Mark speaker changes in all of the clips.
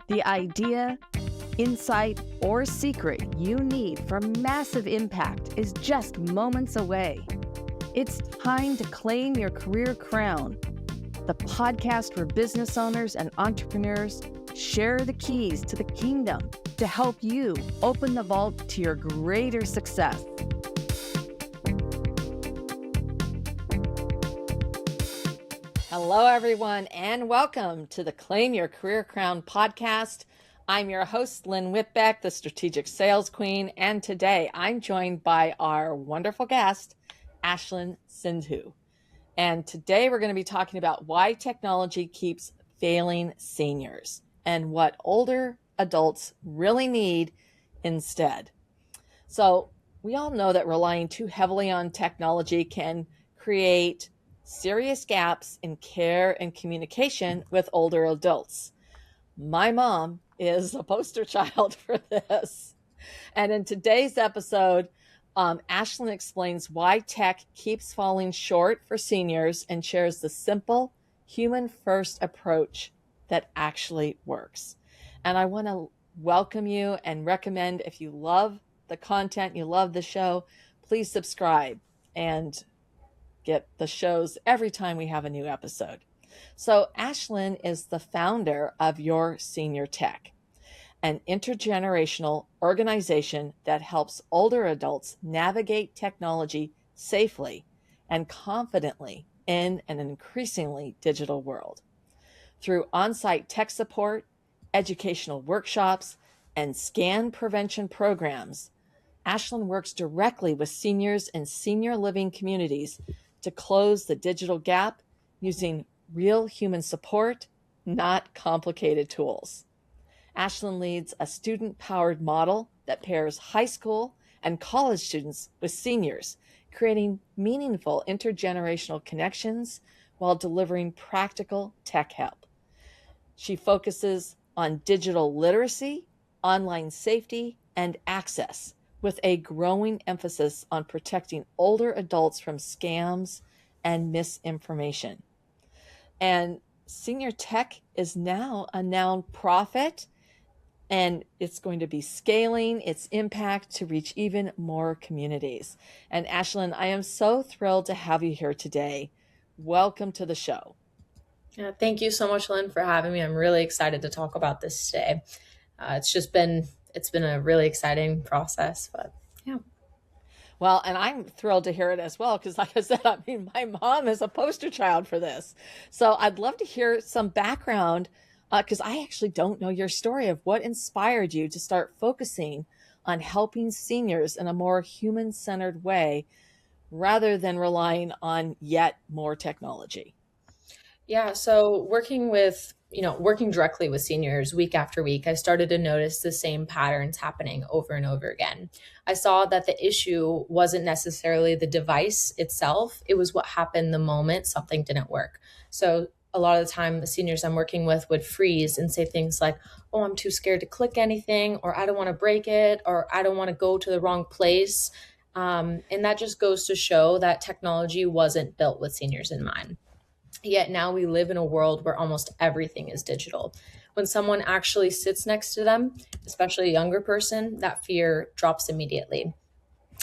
Speaker 1: The idea, insight, or secret you need for massive impact is just moments away. It's time to claim your career crown. The podcast where business owners and entrepreneurs share the keys to the kingdom to help you open the vault to your greater success. Hello, everyone, and welcome to the Claim Your Career Crown podcast. I'm your host, Lynn Whitbeck, the Strategic Sales Queen, and today I'm joined by our wonderful guest, Ashlyn Sidhu. And today we're going to be talking about why technology keeps failing seniors and what older adults really need instead. So we all know that relying too heavily on technology can create serious gaps in care and communication with older adults. My mom is a poster child for this. And in today's episode, Ashlyn explains why tech keeps falling short for seniors and shares the simple, human-first approach that actually works. And I want to welcome you and recommend, if you love the content, you love the show, please subscribe and get the shows every time we have a new episode. So Ashlyn is the founder of Your Senior Tech, an intergenerational organization that helps older adults navigate technology safely and confidently in an increasingly digital world. Through on-site tech support, educational workshops, and scam prevention programs, Ashlyn works directly with seniors in senior living communities to close the digital gap using real human support, not complicated tools. Ashlyn leads a student-powered model that pairs high school and college students with seniors, creating meaningful intergenerational connections while delivering practical tech help. She focuses on digital literacy, online safety, and access, with a growing emphasis on protecting older adults from scams and misinformation. And Senior Tech is now a nonprofit, and it's going to be scaling its impact to reach even more communities. And Ashlyn, I am so thrilled to have you here today. Welcome to the show.
Speaker 2: Yeah, thank you so much, Lynn, for having me. I'm really excited to talk about this today. It's been a really exciting process, but yeah.
Speaker 1: Well, and I'm thrilled to hear it as well, because like I said, I mean, my mom is a poster child for this. So I'd love to hear some background, because I actually don't know your story of what inspired you to start focusing on helping seniors in a more human-centered way rather than relying on yet more technology.
Speaker 2: Yeah, so working directly with seniors week after week, I started to notice the same patterns happening over and over again. I saw that the issue wasn't necessarily the device itself, it was what happened the moment something didn't work. So a lot of the time, the seniors I'm working with would freeze and say things like, oh, I'm too scared to click anything, or I don't want to break it, or I don't want to go to the wrong place. And that just goes to show that technology wasn't built with seniors in mind. Yet now we live in a world where almost everything is digital. When someone actually sits next to them, especially a younger person, that fear drops immediately.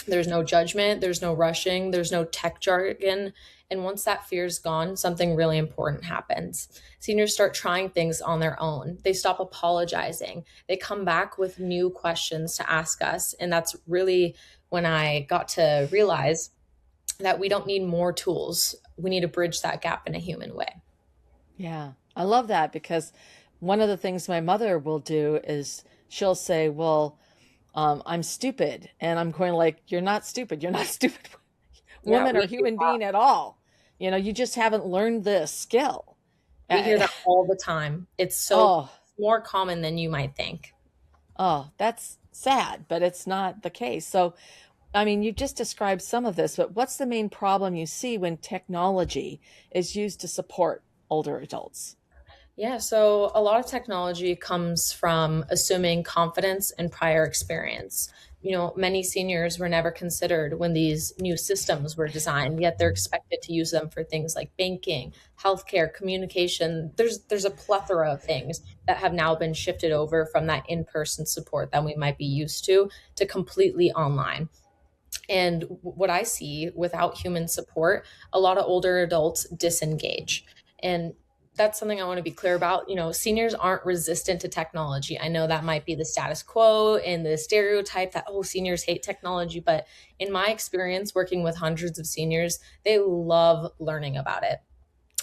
Speaker 2: There's no judgment, there's no rushing, there's no tech jargon. And once that fear is gone, something really important happens. Seniors start trying things on their own. They stop apologizing. They come back with new questions to ask us. And that's really when I got to realize that we don't need more tools. We need to bridge that gap in a human way.
Speaker 1: Yeah, I love that, because one of the things my mother will do is she'll say, well, I'm stupid. And I'm going like, you're not stupid. You're not stupid. Woman or human being at all. You know, you just haven't learned the skill.
Speaker 2: We hear that all the time. It's more common than you might think.
Speaker 1: Oh, that's sad, but it's not the case. So, I mean, you just described some of this, but what's the main problem you see when technology is used to support older adults?
Speaker 2: Yeah, so a lot of technology comes from assuming confidence and prior experience. Many seniors were never considered when these new systems were designed, yet they're expected to use them for things like banking, healthcare, communication. There's a plethora of things that have now been shifted over from that in-person support that we might be used to completely online. And what I see without human support, a lot of older adults disengage. And that's something I want to be clear about. Seniors aren't resistant to technology. I know that might be the status quo and the stereotype that, oh, seniors hate technology. But in my experience working with hundreds of seniors, they love learning about it.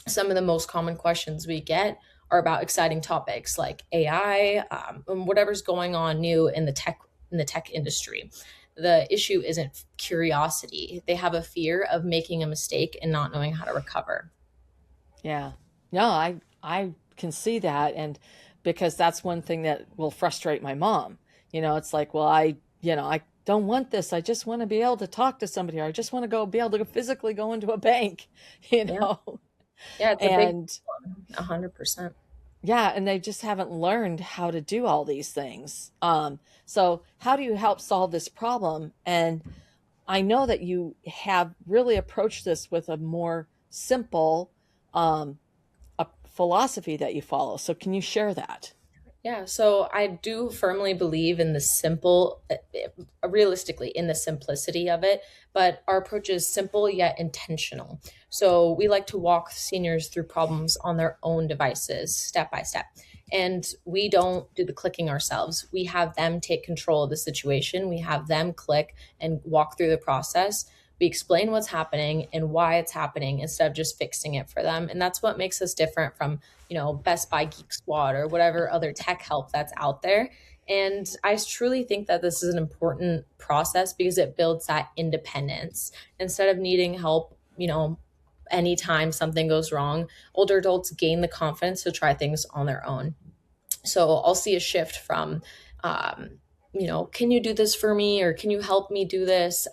Speaker 2: Some of the most common questions we get are about exciting topics like AI, and whatever's going on new in the tech industry. The issue isn't curiosity. They have a fear of making a mistake and not knowing how to recover.
Speaker 1: Yeah. No, I can see that, and because that's one thing that will frustrate my mom. It's like, well, I don't want this. I just want to be able to talk to somebody, or I just want to go be able to physically go into a bank, you
Speaker 2: Yeah.
Speaker 1: know.
Speaker 2: Yeah, it's a big
Speaker 1: And
Speaker 2: one, 100%.
Speaker 1: yeah, and they just haven't learned how to do all these things. So how do you help solve this problem? And I know that you have really approached this with a more simple um, a philosophy that you follow. So can you share that?
Speaker 2: Yeah, so I do firmly believe in the simple, realistically, in the simplicity of it, but our approach is simple yet intentional. So we like to walk seniors through problems on their own devices, step by step. And we don't do the clicking ourselves. We have them take control of the situation. We have them click and walk through the process. We explain what's happening and why it's happening instead of just fixing it for them. And that's what makes us different from Best Buy Geek Squad or whatever other tech help that's out there. And I truly think that this is an important process because it builds that independence. Instead of needing help, anytime something goes wrong, older adults gain the confidence to try things on their own. So I'll see a shift from, can you do this for me, or can you help me do this?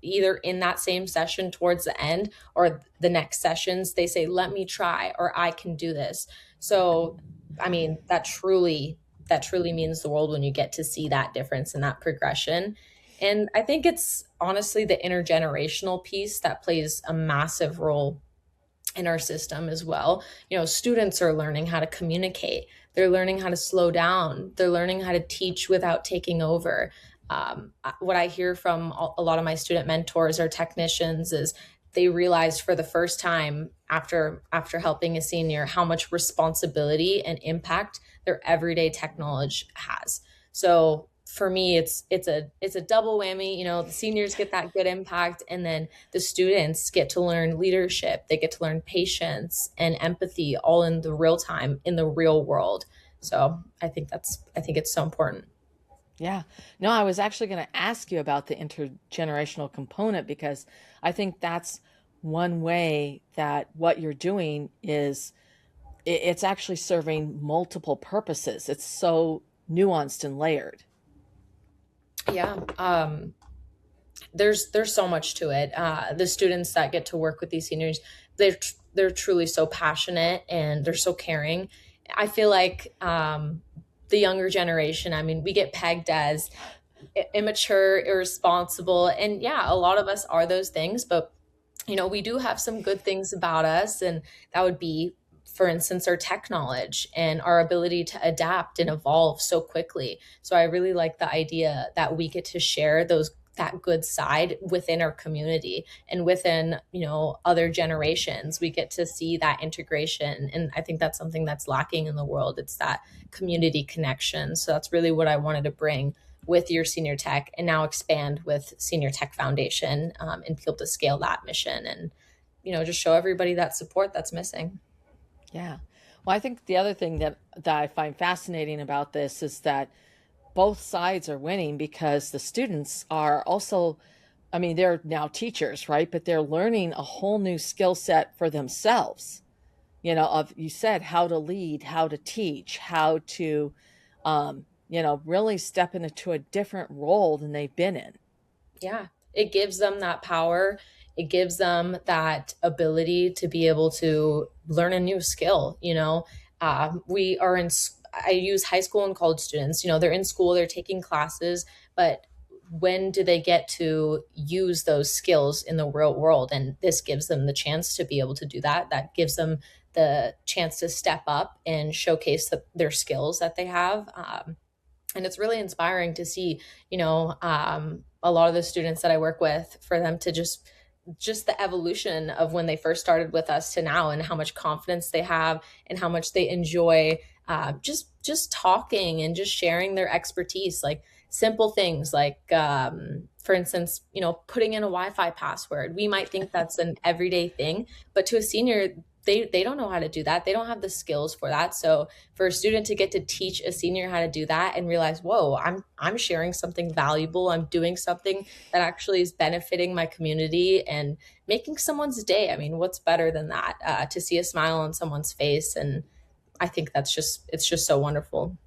Speaker 2: Either in that same session towards the end or the next sessions, they say, let me try, or I can do this. So, I mean, that truly means the world when you get to see that difference and that progression. And I think it's honestly the intergenerational piece that plays a massive role in our system as well. Students are learning how to communicate. They're learning how to slow down. They're learning how to teach without taking over. What I hear from a lot of my student mentors or technicians is they realized for the first time after helping a senior how much responsibility and impact their everyday technology has. So for me, it's a double whammy. The seniors get that good impact, and then the students get to learn leadership. They get to learn patience and empathy, all in the real time, in the real world. So I think it's so important.
Speaker 1: Yeah. No, I was actually going to ask you about the intergenerational component because I think that's one way that what you're doing is it's actually serving multiple purposes. It's so nuanced and layered.
Speaker 2: Yeah. There's so much to it. The students that get to work with these seniors, they're truly so passionate and they're so caring. I feel like the younger generation, I mean, we get pegged as immature, irresponsible, and yeah, a lot of us are those things, but we do have some good things about us, and that would be, for instance, our tech knowledge and our ability to adapt and evolve so quickly. So I really like the idea that we get to share that good side within our community and within other generations. We get to see that integration, and I think that's something that's lacking in the world. It's that community connection. So that's really what I wanted to bring with your senior tech, and now expand with Senior Tech Foundation, and be able to scale that mission and just show everybody that support that's missing.
Speaker 1: Yeah. Well, I think the other thing that I find fascinating about this is that both sides are winning because the students are also, I mean, they're now teachers, right? But they're learning a whole new skill set for themselves. Of you said how to lead, how to teach, how to, really step into a different role than they've been in.
Speaker 2: Yeah, it gives them that power. It gives them that ability to be able to learn a new skill. We are in, I use high school and college students. They're in school, they're taking classes, but when do they get to use those skills in the real world? And this gives them the chance to be able to do that. That gives them the chance to step up and showcase their skills that they have. And it's really inspiring to see, a lot of the students that I work with, for them to just the evolution of when they first started with us to now, and how much confidence they have and how much they enjoy just talking and just sharing their expertise, like simple things like for instance, putting in a Wi-Fi password. We might think that's an everyday thing, but to a senior, they don't know how to do that. They don't have the skills for that. So for a student to get to teach a senior how to do that and realize, whoa, I'm sharing something valuable. I'm doing something that actually is benefiting my community and making someone's day. I mean, what's better than that? To see a smile on someone's face. And I think it's just so wonderful.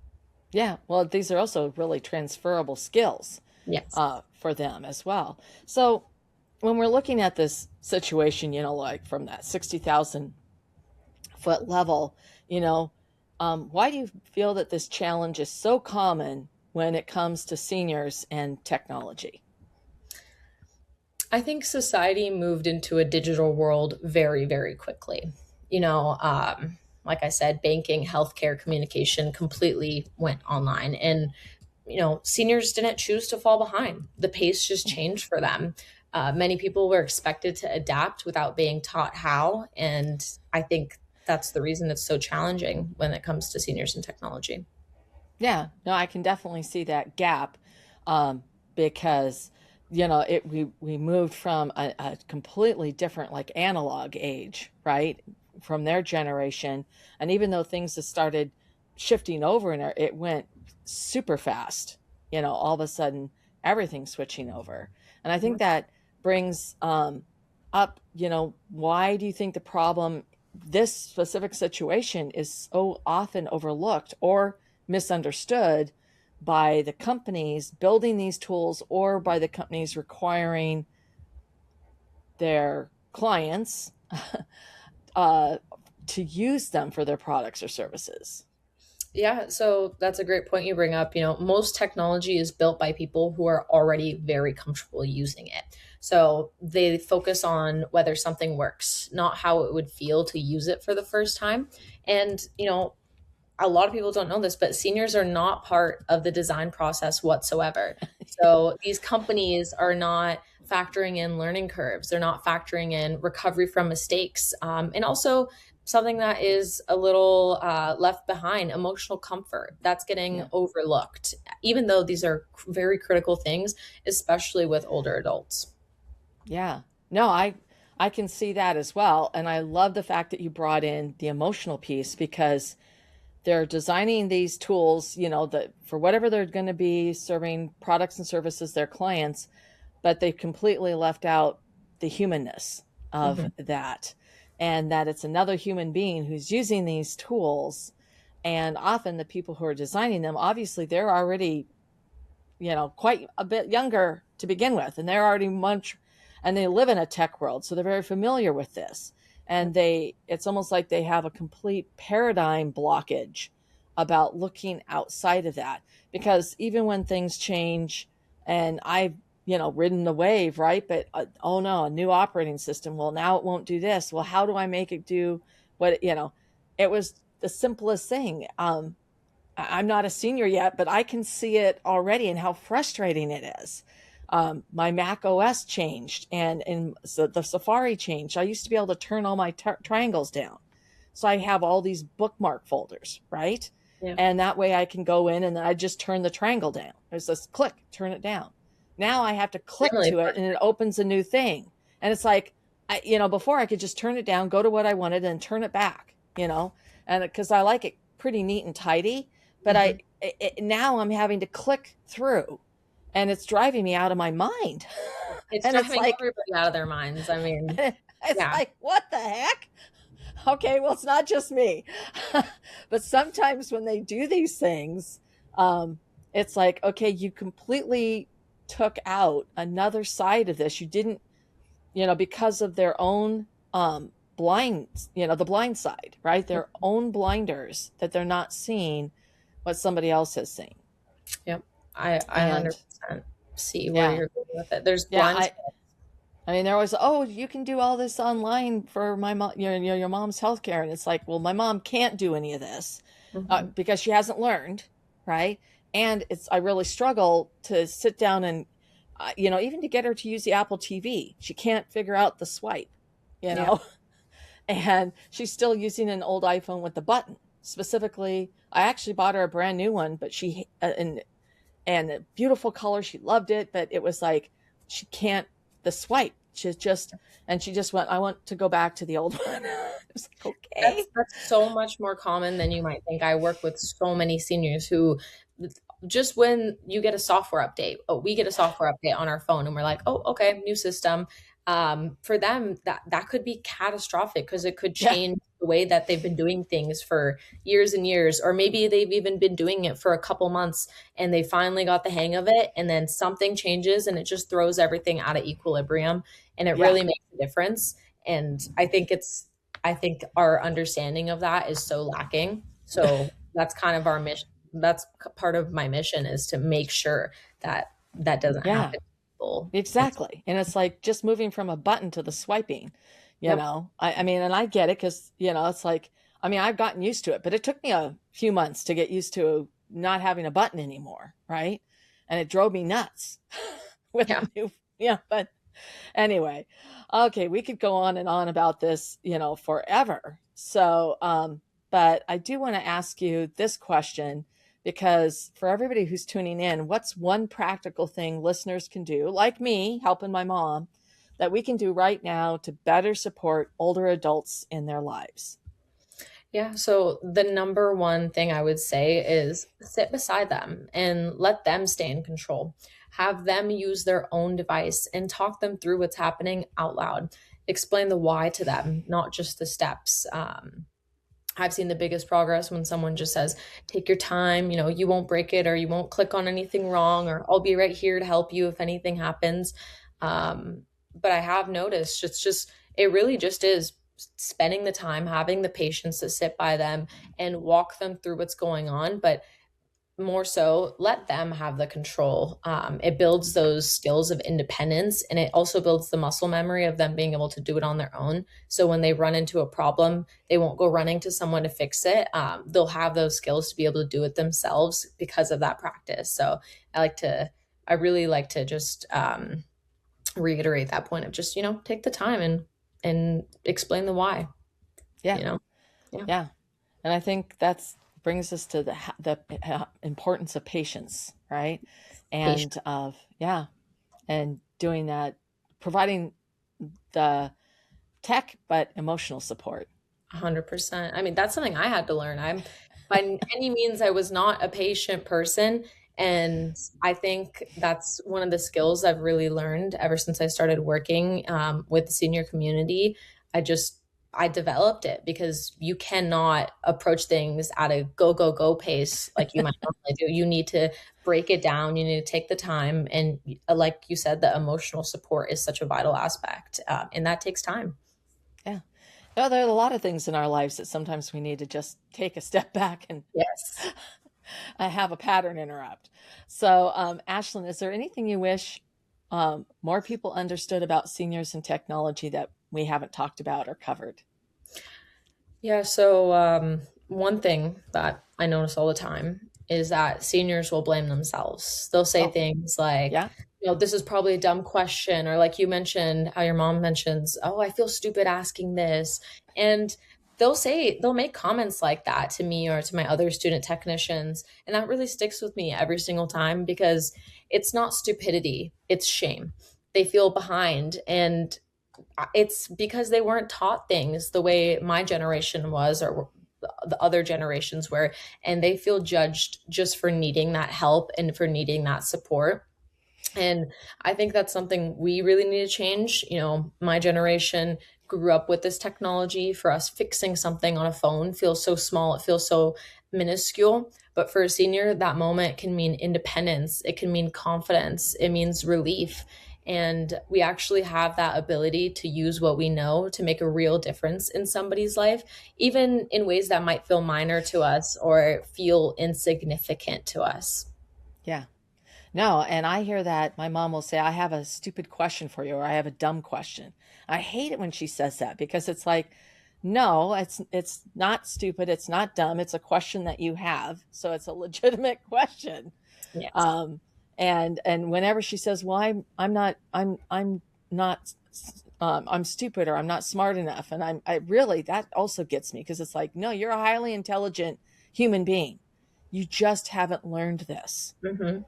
Speaker 1: Yeah, well, these are also really transferable skills
Speaker 2: Yes.
Speaker 1: for them as well. So when we're looking at this situation, like from that 60,000-foot level, why do you feel that this challenge is so common when it comes to seniors and technology?
Speaker 2: I think society moved into a digital world very, very quickly. Like I said, banking, healthcare, communication completely went online. And, seniors didn't choose to fall behind. The pace just changed for them. Many people were expected to adapt without being taught how. And I think that's the reason it's so challenging when it comes to seniors and technology.
Speaker 1: Yeah, no, I can definitely see that gap, because we moved from a completely different, like, analog age, right, from their generation, and even though things have started shifting over, and it went super fast, all of a sudden everything's switching over, and I think that brings up, why do you think the problem, this specific situation, is so often overlooked or misunderstood by the companies building these tools, or by the companies requiring their clients to use them for their products or services?
Speaker 2: Yeah, so that's a great point you bring up. Most technology is built by people who are already very comfortable using it. So they focus on whether something works, not how it would feel to use it for the first time. And, a lot of people don't know this, but seniors are not part of the design process whatsoever. So these companies are not factoring in learning curves. They're not factoring in recovery from mistakes. And also something that is a little left behind, emotional comfort. That's getting
Speaker 1: Yeah.
Speaker 2: overlooked, even though these are very critical things, especially with older adults.
Speaker 1: Yeah. No, I can see that as well, and I love the fact that you brought in the emotional piece, because they're designing these tools, that for whatever they're going to be serving products and services their clients, but they completely left out the humanness of
Speaker 2: Mhm.
Speaker 1: that, and that it's another human being who's using these tools. And often the people who are designing them, obviously they're already, quite a bit younger to begin with, and they're already much, and they live in a tech world, so they're very familiar with this. And it's almost like they have a complete paradigm blockage about looking outside of that, because even when things change, and I've, ridden the wave, right? But oh no, a new operating system. Well, now it won't do this. Well, how do I make it do what, it was the simplest thing. I'm not a senior yet, but I can see it already and how frustrating it is. My Mac OS changed, and so the Safari changed. I used to be able to turn all my triangles down. So I have all these bookmark folders, right?
Speaker 2: Yeah.
Speaker 1: And that way I can go in and I just turn the triangle down. There's this click, turn it down. Now I have to click
Speaker 2: Really
Speaker 1: to it
Speaker 2: fun.
Speaker 1: and it opens a new thing. And it's like, before I could just turn it down, go to what I wanted, and turn it back, and because I like it pretty neat and tidy. But
Speaker 2: Mhm.
Speaker 1: now I'm having to click through, and it's driving me out of my mind.
Speaker 2: It's
Speaker 1: And it's
Speaker 2: driving
Speaker 1: like,
Speaker 2: everybody out of their minds. I mean, yeah.
Speaker 1: what the heck? Okay, well, it's not just me. But sometimes when they do these things, it's like, okay, you completely took out another side of this. You didn't, because of their own blind, the blind side, right? Their own blinders that they're not seeing what somebody else has seen.
Speaker 2: Yep. I
Speaker 1: And
Speaker 2: 100% see where
Speaker 1: yeah,
Speaker 2: you're going with it. There's
Speaker 1: yeah,
Speaker 2: blind
Speaker 1: I mean, they're always, oh, you can do all this online for my mom, your mom's healthcare, and it's like, well, my mom can't do any of this
Speaker 2: spots.
Speaker 1: because she hasn't learned, right? And I really struggle to sit down and, even to get her to use the Apple TV, she can't figure out the swipe, you
Speaker 2: Yeah.
Speaker 1: know, and she's still using an old iPhone with the button. Specifically, I actually bought her a brand new one, but and a beautiful color. She loved it, but it was like she can't the swipe. She just went, I want to go back to the old one. I was like, okay.
Speaker 2: That's so much more common than you might think. I work with so many seniors who just when you get a software update, we get a software update on our phone and we're like, oh, okay, new system. For them, that could be catastrophic because it could
Speaker 1: Yeah.
Speaker 2: change the way that they've been doing things for years and years, or maybe they've even been doing it for a couple months and they finally got the hang of it, and then something changes and it just throws everything out of equilibrium, and it
Speaker 1: Yeah.
Speaker 2: really makes a difference. And I think our understanding of that is so lacking. So that's kind of our mission. That's part of my mission, is to make sure that that doesn't
Speaker 1: Yeah.
Speaker 2: happen to people.
Speaker 1: Exactly. And it's like just moving from a button to the swiping,
Speaker 2: Yep.
Speaker 1: I mean, and I get it because, it's like, I mean, I've gotten used to it, but it took me a few months to get used to not having a button anymore. Right. And it drove me nuts with
Speaker 2: Yeah.
Speaker 1: the new, yeah. But anyway, okay, we could go on and on about this, forever. So, but I do want to ask you this question because for everybody who's tuning in, what's one practical thing listeners can do, like me helping my mom, that we can do right now to better support older adults in their lives?
Speaker 2: Yeah. So the number one thing I would say is sit beside them and let them stay in control. Have them use their own device and talk them through what's happening out loud. Explain the why to them, not just the steps. I've seen the biggest progress when someone just says, take your time, you won't break it, or you won't click on anything wrong, or I'll be right here to help you if anything happens. But I have noticed it really just is spending the time, having the patience to sit by them and walk them through what's going on. But more so, let them have the control. It builds those skills of independence, and it also builds the muscle memory of them being able to do it on their own. So when they run into a problem, they won't go running to someone to fix it. They'll have those skills to be able to do it themselves because of that practice. So I really like to just reiterate that point of just, take the time and explain the why,
Speaker 1: Yeah.
Speaker 2: you know? Yeah.
Speaker 1: Yeah. And I think that's brings us to the importance of patience, right?
Speaker 2: Patient.
Speaker 1: And of, yeah, and doing that, providing the tech, but emotional support.
Speaker 2: 100%. I mean, that's something I had to learn. By any means, I was not a patient person. And I think that's one of the skills I've really learned ever since I started working with the senior community. I developed it because you cannot approach things at a go, go, go pace like you might normally do. You need to break it down. You need to take the time. And like you said, the emotional support is such a vital aspect. And that takes time.
Speaker 1: Yeah. No, there are a lot of things in our lives that sometimes we need to just take a step back and
Speaker 2: Yes.
Speaker 1: have a pattern interrupt. So, Ashlyn, is there anything you wish more people understood about seniors and technology that we haven't talked about or covered?
Speaker 2: Yeah, so one thing that I notice all the time is that seniors will blame themselves. They'll say
Speaker 1: Oh,
Speaker 2: things like,
Speaker 1: yeah.
Speaker 2: this is probably a dumb question, or like you mentioned, how your mom mentions, oh, I feel stupid asking this. And they'll make comments like that to me or to my other student technicians. And that really sticks with me every single time because it's not stupidity, it's shame. They feel behind. And it's because they weren't taught things the way my generation was or the other generations were, and they feel judged just for needing that help and for needing that support. And I think that's something we really need to change. My generation grew up with this technology. For us, fixing something on a phone feels so small, it feels so minuscule. But for a senior, that moment can mean independence, it can mean confidence, it means relief. And we actually have that ability to use what we know to make a real difference in somebody's life, even in ways that might feel minor to us or feel insignificant to us.
Speaker 1: Yeah. No, and I hear that my mom will say, I have a stupid question for you, or I have a dumb question. I hate it when she says that because it's like, no, it's not stupid, it's not dumb, it's a question that you have. So it's a legitimate question.
Speaker 2: Yes.
Speaker 1: Um, and whenever she says, well, I'm stupid or I'm not smart enough. And I really, that also gets me because it's like, no, you're a highly intelligent human being. You just haven't learned this.
Speaker 2: Mm-hmm.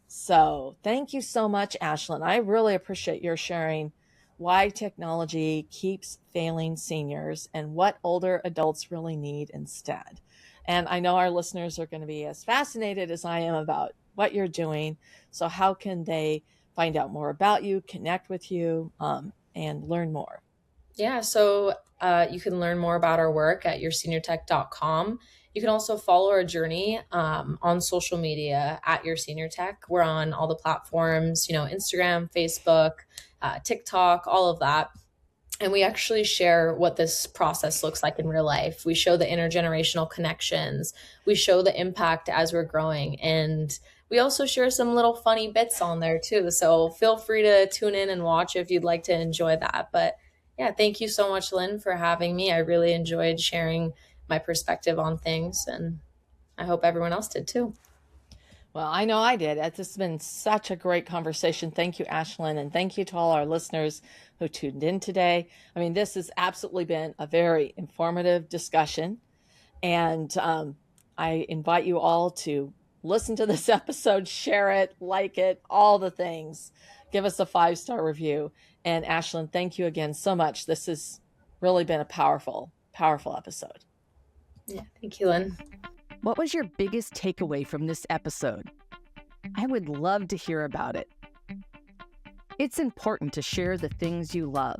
Speaker 1: So thank you so much, Ashlyn. I really appreciate your sharing why technology keeps failing seniors and what older adults really need instead. And I know our listeners are going to be as fascinated as I am about what you're doing. So how can they find out more about you, connect with you, and learn more?
Speaker 2: Yeah, so you can learn more about our work at yourseniortech.com. You can also follow our journey on social media at Your Senior Tech. We're on all the platforms, Instagram, Facebook, TikTok, all of that. And we actually share what this process looks like in real life. We show the intergenerational connections. We show the impact as we're growing. And we also share some little funny bits on there too. So feel free to tune in and watch if you'd like to enjoy that. But yeah, thank you so much, Lynn, for having me. I really enjoyed sharing my perspective on things. And I hope everyone else did too.
Speaker 1: Well, I know I did. This has been such a great conversation. Thank you, Ashlyn, and thank you to all our listeners who tuned in today. I mean, this has absolutely been a very informative discussion, and I invite you all to listen to this episode, share it, like it, all the things. Give us a 5-star review. And Ashlyn, thank you again so much. This has really been a powerful, powerful episode.
Speaker 2: Yeah, thank you, Lynn.
Speaker 3: What was your biggest takeaway from this episode? I would love to hear about it. It's important to share the things you love.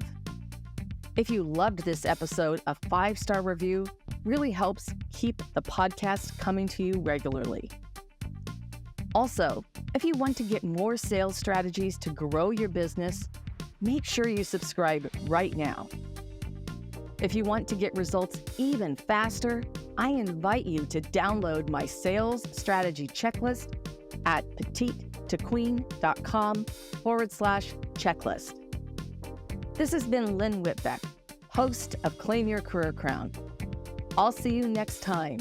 Speaker 3: If you loved this episode, a 5-star review really helps keep the podcast coming to you regularly. Also, if you want to get more sales strategies to grow your business, make sure you subscribe right now. If you want to get results even faster, I invite you to download my sales strategy checklist at petitetoqueen.com/checklist. This has been Lynn Whitbeck, host of Claim Your Career Crown. I'll see you next time.